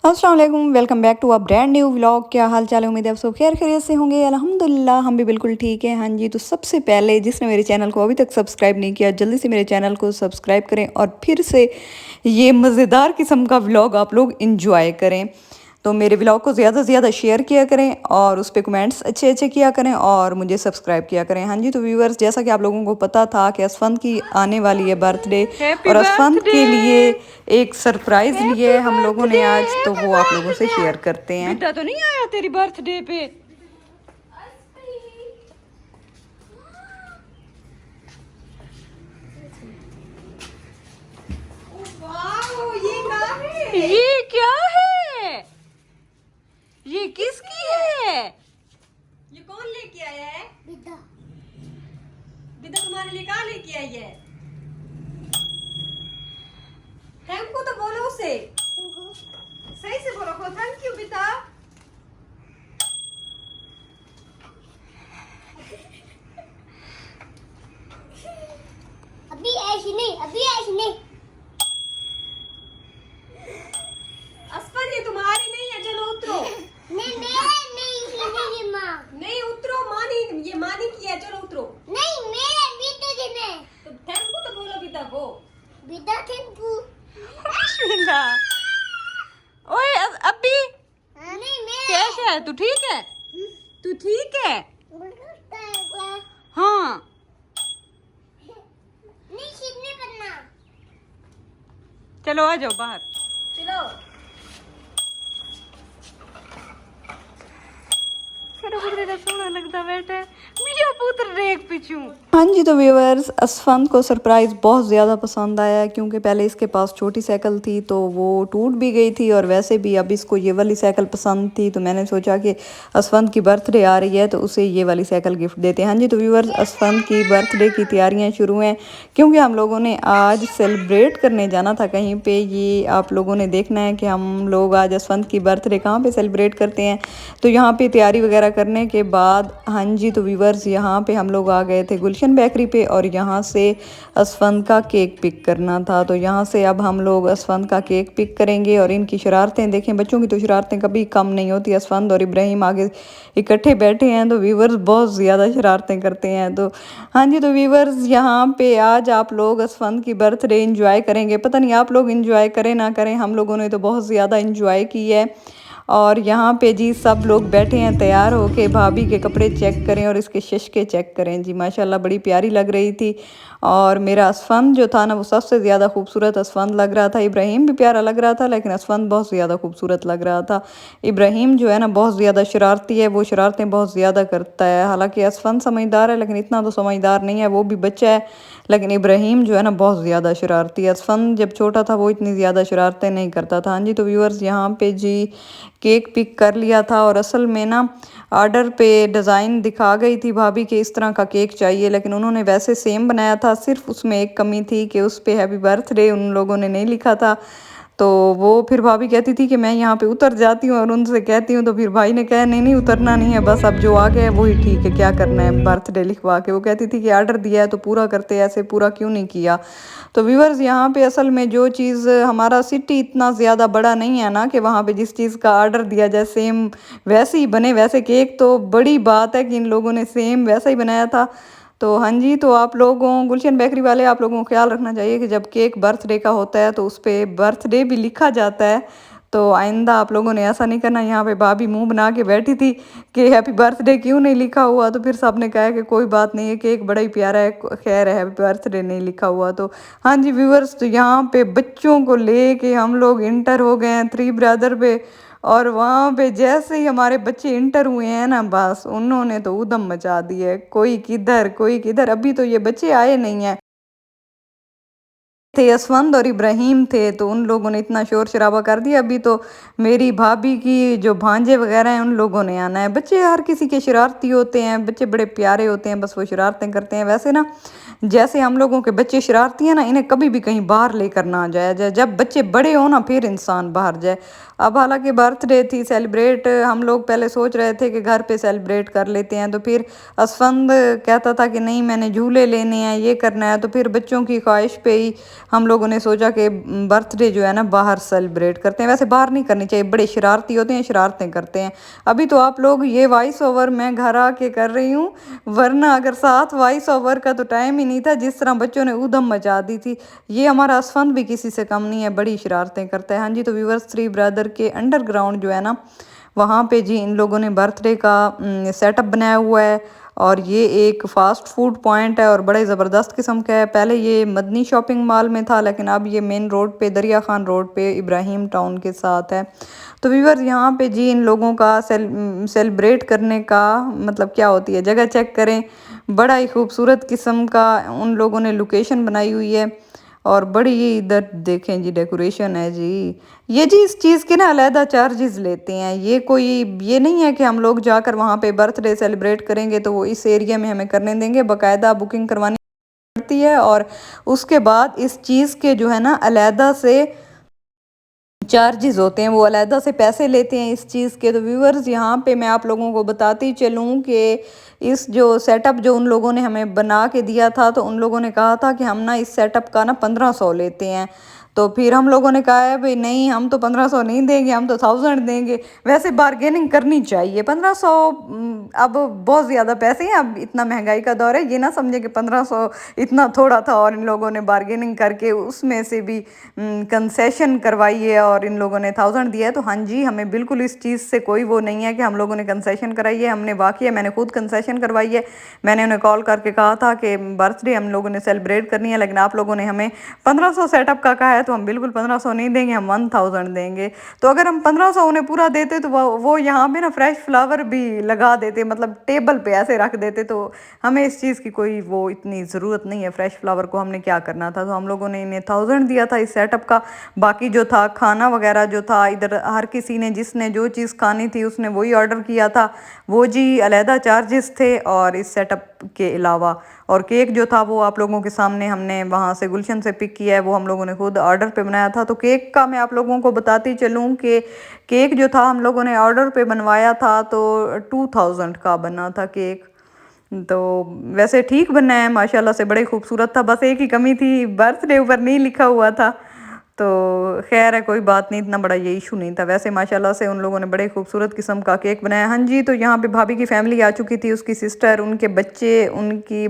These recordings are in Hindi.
अस्सलाम वालेकुम, welcome back to a brand new vlog. क्या हाल चाल है? उम्मीद है आप सब खैर खैरियत से होंगे। अल्हम्दुलिल्लाह हम भी बिल्कुल ठीक है। हाँ जी, तो सबसे पहले जिसने मेरे चैनल को अभी तक सब्सक्राइब नहीं किया, जल्दी से मेरे चैनल को सब्सक्राइब करें और फिर से ये मज़ेदार किस्म का व्लॉग आप लोग इंजॉय करें। तो मेरे व्लॉग को ज़्यादा से ज़्यादा शेयर किया करें और उस पर कमेंट्स अच्छे अच्छे किया करें और मुझे सब्सक्राइब किया करें। हाँ जी, तो व्यूअर्स, जैसा कि आप लोगों को पता था कि असफंद की आने वाली है बर्थडे, हैप्पी और असफंद बर्थडे। के लिए एक सरप्राइज लिए हैप्पी है हम लोगों बर्थडे। ने आज, तो हैप्पी वो आप लोगों से बर्थडे। शेयर करते हैं। बिद्दा तो नहीं आया तेरी बर्थडे पे? ये क्या है? ये किसकी है? ये कौन लेके आया है? बिद्दा। बिद्दा तुम्हारे लिए कहाँ लेके आई है? थैंक यू तो बोलो उसे। सही से बोलो, थैंक यू बिद्दा। अभी ऐसी नहीं, अभी ऐसी नहीं। असफर ये तुम्हारी नहीं है, चलो उतरो। नहीं मेरा नहीं, नहीं ये माँ। नहीं उतरो, मानी ये मानी की है, चलो उतरो। नहीं मेरा बिद्दा दिन है। तो थैंक यू तो बोलो बिद्दा को। बिद्दा टेम्पू। बिस्मिल्लाह। ओए अभी नहीं मेरा। कैसा है? तू ठीक है? तू ठीक है? हाँ। नहीं सीखने पड़ना। चलो आ जाओ बाहर। चलो। मेरा पुत्र सोना लगता बेटा, मेरा पुत्र देख पिछू। हाँ जी, तो व्यूअर्स, असफंद को सरप्राइज़ बहुत ज़्यादा पसंद आया क्योंकि पहले इसके पास छोटी साइकिल थी तो वो टूट भी गई थी, और वैसे भी अब इसको ये वाली साइकिल पसंद थी, तो मैंने सोचा कि असफंद की बर्थडे आ रही है तो उसे ये वाली साइकिल गिफ्ट देते हैं। हाँ जी, तो व्यूअर्स, असफंद की बर्थडे की तैयारियाँ शुरू हैं क्योंकि हम लोगों ने आज सेलिब्रेट करने जाना था कहीं पे। ये आप लोगों ने देखना है कि हम लोग आज असफंद की बर्थडे कहाँ पे सेलिब्रेट करते हैं। तो यहाँ पे तैयारी वगैरह करने के बाद, हाँ जी, तो व्यूअर्स, यहाँ पे हम लोग आ गए थे गुलशन बेकरी पे और यहाँ से असफंद का केक पिक करना था। तो यहाँ से अब हम लोग असफंद का केक पिक करेंगे। और इनकी शरारतें देखें, बच्चों की तो शरारतें कभी कम नहीं होती। असफंद और इब्राहिम आगे इकट्ठे बैठे हैं तो व्यूअर्स बहुत ज़्यादा शरारतें करते हैं। तो हाँ जी, तो व्यूअर्स, यहाँ पे आज आप लोग असफंद की बर्थडे इंजॉय करेंगे। पता नहीं आप लोग इंजॉय करें ना करें, हम लोगों ने तो बहुत ज़्यादा इंजॉय की है। और यहाँ पे जी सब लोग बैठे हैं तैयार होके। भाभी के कपड़े चेक करें और इसके शशके चेक करें जी, माशाल्लाह बड़ी प्यारी लग रही थी। और मेरा असफंद जो था ना, वो सबसे ज़्यादा खूबसूरत असफंद लग रहा था। इब्राहिम भी प्यारा लग रहा था लेकिन असफंद बहुत ज़्यादा खूबसूरत लग रहा था। इब्राहिम जो है ना बहुत ज़्यादा शरारती है, वो शरारतें बहुत ज़्यादा करता है। हालांकि असफंद समझदार है लेकिन इतना तो समझदार नहीं है, वो भी बच्चा है। लेकिन इब्राहिम जो है ना बहुत ज़्यादा शरारती है। असफंद जब छोटा था वो इतनी ज़्यादा शरारतें नहीं करता था। हाँ जी, तो व्यूअर्स, यहाँ पे जी केक पिक कर लिया था और असल में ना ऑर्डर पे डिज़ाइन दिखा गई थी भाभी के इस तरह का केक चाहिए, लेकिन उन्होंने वैसे सेम बनाया था। सिर्फ उसमें एक कमी थी कि उस पे हैप्पी बर्थडे उन लोगों ने नहीं लिखा था। तो वो फिर भाभी कहती थी कि मैं यहाँ पे उतर जाती हूँ और उनसे कहती हूँ, तो फिर भाई ने कहा नहीं नहीं उतरना नहीं है, बस अब जो आ गया है वही ठीक है, क्या करना है बर्थडे लिखवा के। वो कहती थी कि ऑर्डर दिया है तो पूरा करते, ऐसे पूरा क्यों नहीं किया। तो व्यूअर्स, यहाँ पे असल में जो चीज़, हमारा सिटी इतना ज़्यादा बड़ा नहीं है ना कि वहाँ पे जिस चीज़ का ऑर्डर दिया जाए सेम वैसे ही बने। वैसे केक तो बड़ी बात है कि इन लोगों ने सेम वैसा ही बनाया था। तो हाँ जी, तो आप लोगों, गुलशन बेकरी वाले, आप लोगों को ख्याल रखना चाहिए कि जब केक बर्थडे का होता है तो उस पर बर्थडे भी लिखा जाता है। तो आइंदा आप लोगों ने ऐसा नहीं करना। यहाँ पे भाभी मुंह बना के बैठी थी कि हैप्पी बर्थडे क्यों नहीं लिखा हुआ, तो फिर सबने कहा कि कोई बात नहीं है, केक बड़ा ही प्यारा है, खैर है, हैप्पी बर्थडे नहीं लिखा हुआ। तो हाँ जी व्यूअर्स, तो यहाँ पे बच्चों को ले के हम लोग इंटर हो गए हैं थ्री ब्रदर पे। और वहाँ पे जैसे ही हमारे बच्चे इंटर हुए हैं ना, बस उन्होंने तो उधम मचा दी है, कोई किधर कोई किधर। अभी तो ये बच्चे आए नहीं हैं, थे यशवंत और इब्राहिम थे, तो उन लोगों ने इतना शोर शराबा कर दिया। अभी तो मेरी भाभी की जो भांजे वगैरह हैं उन लोगों ने आना है। बच्चे हर किसी के शरारती होते हैं, बच्चे बड़े प्यारे होते हैं, बस वो शरारतें करते हैं। वैसे ना जैसे हम लोगों के बच्चे शरारती हैं ना, इन्हें कभी भी कहीं बाहर लेकर ना जाया जाए। जब बच्चे बड़े हो ना फिर इंसान बाहर जाए। अब हालांकि बर्थडे थी सेलिब्रेट, हम लोग पहले सोच रहे थे कि घर पे सेलिब्रेट कर लेते हैं, तो फिर असफंद कहता था कि नहीं मैंने झूले लेने हैं, ये करना है। तो फिर बच्चों की ख्वाहिश पे ही हम लोगों ने सोचा कि बर्थडे जो है ना बाहर सेलिब्रेट करते हैं। वैसे बाहर नहीं करनी चाहिए, बड़े शरारती होते हैं, शरारतें करते हैं। अभी तो आप लोग ये वॉइस ओवर मैं घर आके कर रही हूँ, वरना अगर साथ वॉइस ओवर का तो टाइम ही नहीं था। जिस तरह बच्चों ने ऊधम मचा दी थी। ये हमारा असफंद भी किसी से कम नहीं है, बड़ी शरारतें करता है। हाँ जी, तो व्यूअर्स 3 ब्रदर के अंडरग्राउंड जो है ना, वहाँ पे जी इन लोगों ने बर्थडे का सेटअप बनाया हुआ है। और ये एक फ़ास्ट फूड पॉइंट है और बड़े ज़बरदस्त किस्म का है। पहले ये मदनी शॉपिंग मॉल में था, लेकिन अब ये मेन रोड पे, दरिया खान रोड पे, इब्राहिम टाउन के साथ है। तो व्यूअर्स यहाँ पे जी इन लोगों का सेलिब्रेट करने का मतलब क्या होती है, जगह चेक करें। बड़ा ही खूबसूरत किस्म का उन लोगों ने लोकेशन बनाई हुई है। और बड़ी ये इधर देखें जी डेकोरेशन है जी। ये जी इस चीज़ के ना अलहदा चार्जेस लेते हैं। ये कोई ये नहीं है कि हम लोग जाकर वहाँ पे बर्थडे सेलिब्रेट करेंगे तो वो इस एरिया में हमें करने देंगे। बाकायदा बुकिंग करवानी पड़ती है और उसके बाद इस चीज़ के जो है ना अलहदा से चार्जेस होते हैं, वो अलहदा से पैसे लेते हैं इस चीज़ के। तो व्यूअर्स यहाँ पे मैं आप लोगों को बताती चलूँ कि इस जो सेटअप जो उन लोगों ने हमें बना के दिया था, तो उन लोगों ने कहा था कि हम ना इस सेटअप का ना 1500 लेते हैं। तो फिर हम लोगों ने कहा है भाई नहीं, हम तो 1500 नहीं देंगे, हम तो 1000 देंगे। वैसे बारगेनिंग करनी चाहिए। 1500 अब बहुत ज़्यादा पैसे हैं, अब इतना महंगाई का दौर है। ये ना समझे कि 1500 इतना थोड़ा था और इन लोगों ने बारगेनिंग करके उसमें से भी कंसेशन करवाई है और इन लोगों ने 1000 दिया है। तो हाँ जी, हमें बिल्कुल इस चीज़ से कोई वो नहीं है कि हम लोगों ने कंसेशन कराई है। हमने वाकई मैंने खुद कंसेशन करवाई है। मैंने उन्हें कॉल करके कहा था कि बर्थडे हम लोगों ने सेलिब्रेट करनी है, लेकिन आप लोगों ने हमें 1500 सेटअप का कहा है, तो हम बिल्कुल 1500 नहीं देंगे, हम 1000 देंगे। तो अगर हम 1500 उन्हें पूरा देते तो वो यहाँ पे ना फ्रेश फ्लावर भी लगा देते, मतलब टेबल पे ऐसे रख देते। तो हमें इस चीज़ की कोई वो इतनी ज़रूरत नहीं है। फ्रेश फ्लावर को हमने क्या करना था, तो हम लोगों ने इन्हें 1000 दिया था इस सेटअप का। बाकी जो था खाना वगैरह जो था, इधर हर किसी ने जिसने जो चीज़ खानी थी उसने वही ऑर्डर किया था, वो जी अलहदा चार्जेस थे। और इस सेटअप के अलावा और केक जो था वो आप लोगों के सामने हमने वहाँ से गुलशन से पिक किया है, वो हम लोगों ने खुद ऑर्डर पे बनाया था। तो केक का मैं आप लोगों को बताती चलूँ कि केक जो था हम लोगों ने ऑर्डर पे बनवाया था, तो 2000 का बना था केक। तो वैसे ठीक बना है माशाल्लाह से, बड़े खूबसूरत था। बस एक ही कमी थी, बर्थडे ऊपर नहीं लिखा हुआ था। तो खैर है, कोई बात नहीं, इतना बड़ा ये इशू नहीं था। वैसे माशाल्लाह से उन लोगों ने बड़े खूबसूरत किस्म का केक बनाया। हाँ जी, तो यहाँ पे भाभी की फैमिली आ चुकी थी, उसकी सिस्टर, उनके बच्चे, उनकी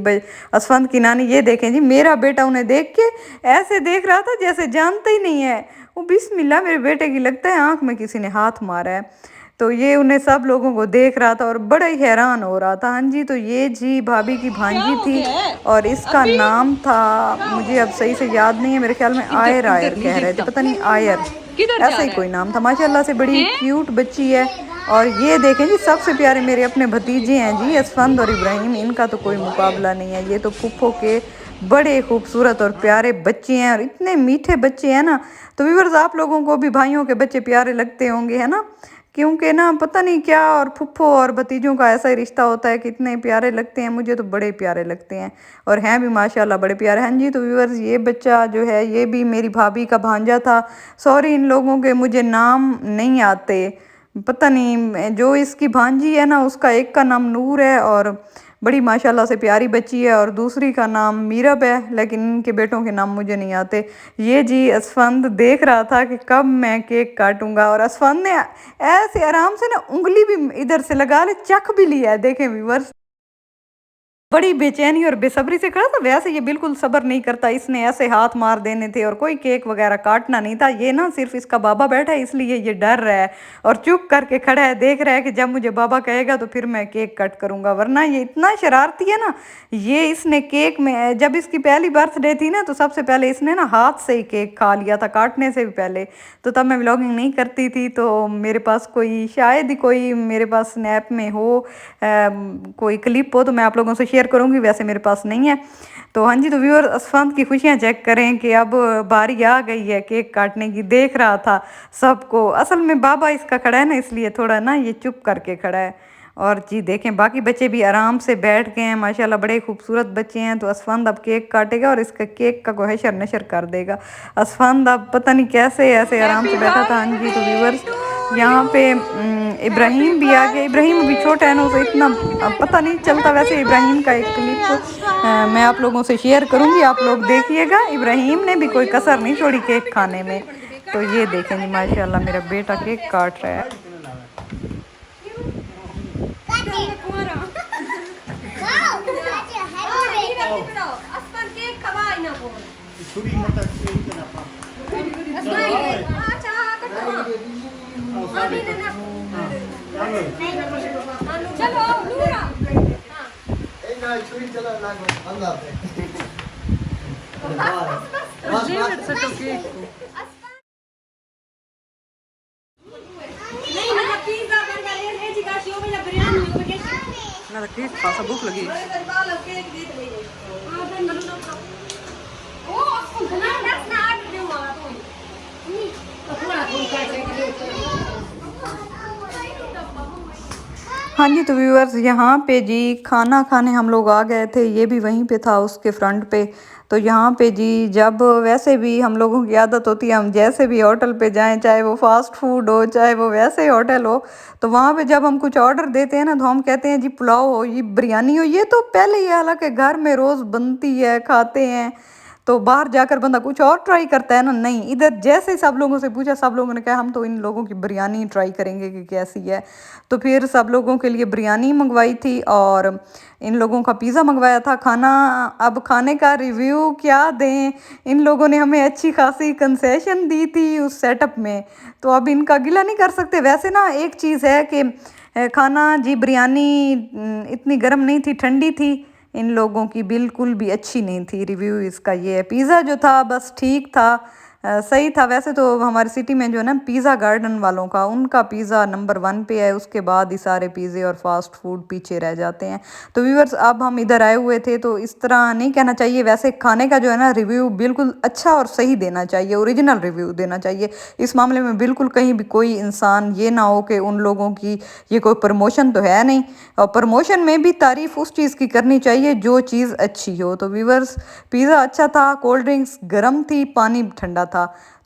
असफंद की नानी। ये देखें जी, मेरा बेटा उन्हें देख के ऐसे देख रहा था जैसे जानता ही नहीं है। वो बिस्मिल्लाह, मेरे बेटे की लगता है आँख में किसी ने हाथ मारा है। तो ये उन्हें सब लोगों को देख रहा था और बड़ा ही हैरान हो रहा था। हाँ जी, तो ये जी भाभी की भांजी थी और इसका नाम था, मुझे अब सही से याद नहीं है, मेरे ख्याल में आयर कह रहे थे, पता नहीं आयर, ऐसा ही कोई नाम था। माशाल्लाह से बड़ी क्यूट बच्ची है। और ये देखें जी, सबसे प्यारे मेरे अपने भतीजे हैं जी, असफंद और इब्राहिम। इनका तो कोई मुकाबला नहीं है। ये तो फुफ्फो के बड़े खूबसूरत और प्यारे बच्चे हैं और इतने मीठे बच्चे हैं ना। तो व्यूअर्स, आप लोगों को भी भाइयों के बच्चे प्यारे लगते होंगे, है ना, क्योंकि ना पता नहीं क्या, और फुफ्फो और भतीजों का ऐसा ही रिश्ता होता है कि इतने प्यारे लगते हैं। मुझे तो बड़े प्यारे लगते हैं और हैं भी माशाल्लाह बड़े प्यारे। हाँ जी, तो व्यूअर्स, ये बच्चा जो है ये भी मेरी भाभी का भांजा था। सॉरी, इन लोगों के मुझे नाम नहीं आते, पता नहीं। जो इसकी भांजी है ना, उसका एक का नाम नूर है और बड़ी माशाल्लाह से प्यारी बच्ची है, और दूसरी का नाम मीरब है, लेकिन इनके बेटों के नाम मुझे नहीं आते। ये जी असफंद देख रहा था कि कब मैं केक काटूंगा, और असफंद ने ऐसे आराम से ना उंगली भी इधर से लगा ले, चख भी लिया है। देखें व्यूअर्स, बड़ी बेचैनी और बेसब्री से खड़ा था। वैसे ये बिल्कुल सब्र नहीं करता, इसने ऐसे हाथ मार देने थे और कोई केक वगैरह काटना नहीं था। ये ना सिर्फ इसका बाबा बैठा है इसलिए ये डर रहा है और चुप करके खड़ा है, देख रहा है कि जब मुझे बाबा कहेगा तो फिर मैं केक कट करूंगा, वरना ये इतना शरारती है ना। ये इसने केक में, जब इसकी पहली बर्थडे थी ना, तो सबसे पहले इसने ना हाथ से ही केक खा लिया था, काटने से भी पहले। तो तब मैं व्लॉगिंग नहीं करती थी, तो मेरे पास कोई, शायद ही कोई मेरे पास स्नैप में हो कोई क्लिप हो तो मैं आप लोगों से शेयर करूंगी, वैसे मेरे पास नहीं है। तो हाँ जी, तो व्यूअर, असफंद की खुशियां चेक करें कि अब बारी आ गई है केक काटने की। देख रहा था सबको, असल में बाबा इसका खड़ा है ना, इसलिए थोड़ा ना ये चुप करके खड़ा है। और जी देखें, बाकी बच्चे भी आराम से बैठ गए हैं माशाल्लाह, बड़े खूबसूरत बच्चे हैं। तो असफंद अब केक काटेगा और इसका केक का कोई हशर नशर कर देगा। असफंद अब पता नहीं कैसे ऐसे आराम से बैठा था। हाँ जी, तो व्यूअर्स, यहाँ पे इब्राहिम भी आ गया। इब्राहिम अभी छोटा है ना, उसे इतना पता नहीं चलता। वैसे इब्राहिम का एक क्लिप मैं आप लोगों से शेयर करूँगी, आप लोग देखिएगा। इब्राहिम ने भी कोई कसर नहीं छोड़ी केक खाने में। तो ये देखें जी, माशाल्लाह मेरा बेटा केक काट रहा है। भूख लगी। हाँ जी, तो व्यूअर्स यहाँ पे जी खाना खाने हम लोग आ गए थे। ये भी वहीं पे था उसके फ्रंट पे। तो यहाँ पे जी जब वैसे भी हम लोगों की आदत होती है, हम जैसे भी होटल पे जाएं, चाहे वो फास्ट फूड हो चाहे वो वैसे ही होटल हो, तो वहाँ पे जब हम कुछ ऑर्डर देते हैं ना, तो हम कहते हैं जी पुलाव हो, ये बिरयानी हो। ये तो पहले ही हालांकि घर में रोज़ बनती है, खाते हैं। तो बाहर जाकर बंदा कुछ और ट्राई करता है ना, नहीं, इधर जैसे ही सब लोगों से पूछा, सब लोगों ने कहा हम तो इन लोगों की बिरयानी ट्राई करेंगे कि कैसी है। तो फिर सब लोगों के लिए बिरयानी मंगवाई थी और इन लोगों का पिज़्ज़ा मंगवाया था। खाना, अब खाने का रिव्यू क्या दें, इन लोगों ने हमें अच्छी खासी कंसेशन दी थी उस सेटअप में, तो अब इनका गिला नहीं कर सकते। वैसे ना एक चीज़ है कि खाना जी बिरयानी इतनी गर्म नहीं थी, ठंडी थी। इन लोगों की बिल्कुल भी अच्छी नहीं थी। रिव्यू इसका ये है। पिज़्ज़ा जो था बस ठीक था, सही था। वैसे तो हमारी सिटी में जो है ना पिज़्ज़ा गार्डन वालों का, उनका पिज़्ज़ा नंबर 1 पे है। उसके बाद ही सारे पिज़्ज़े और फास्ट फूड पीछे रह जाते हैं। तो व्यूअर्स, अब हम इधर आए हुए थे तो इस तरह नहीं कहना चाहिए। वैसे खाने का जो है ना रिव्यू बिल्कुल अच्छा और सही देना चाहिए, ओरिजिनल रिव्यू देना चाहिए। इस मामले में बिल्कुल कहीं भी कोई इंसान ये ना हो कि उन लोगों की ये कोई प्रमोशन तो है नहीं, और प्रमोशन में भी तारीफ़ उस चीज़ की करनी चाहिए जो चीज़ अच्छी हो। तो व्यूअर्स, पिज़्ज़ा अच्छा था, कोल्ड ड्रिंक्स गर्म थी, पानी ठंडा था।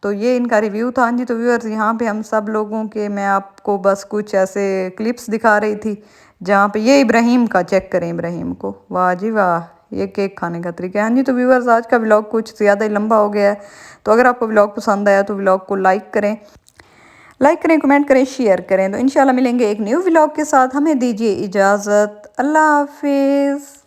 तो ये इनका रिव्यू था। हाँ जी, तो व्यूअर्स यहाँ पे हम सब लोगों के, मैं आपको बस कुछ ऐसे क्लिप्स दिखा रही थी जहाँ पे ये इब्राहिम का चेक करें, इब्राहिम को, वाह जी वाह, ये केक खाने का तरीका है। हाँ जी, तो व्यूअर्स आज का व्लॉग कुछ ज़्यादा ही लंबा हो गया है। तो अगर आपको व्लॉग पसंद आया तो व्लॉग को लाइक करें, कमेंट करें, शेयर करें। तो इंशाल्लाह मिलेंगे एक न्यू व्लॉग के साथ। हमें दीजिए इजाज़त। अल्लाह हाफिज़।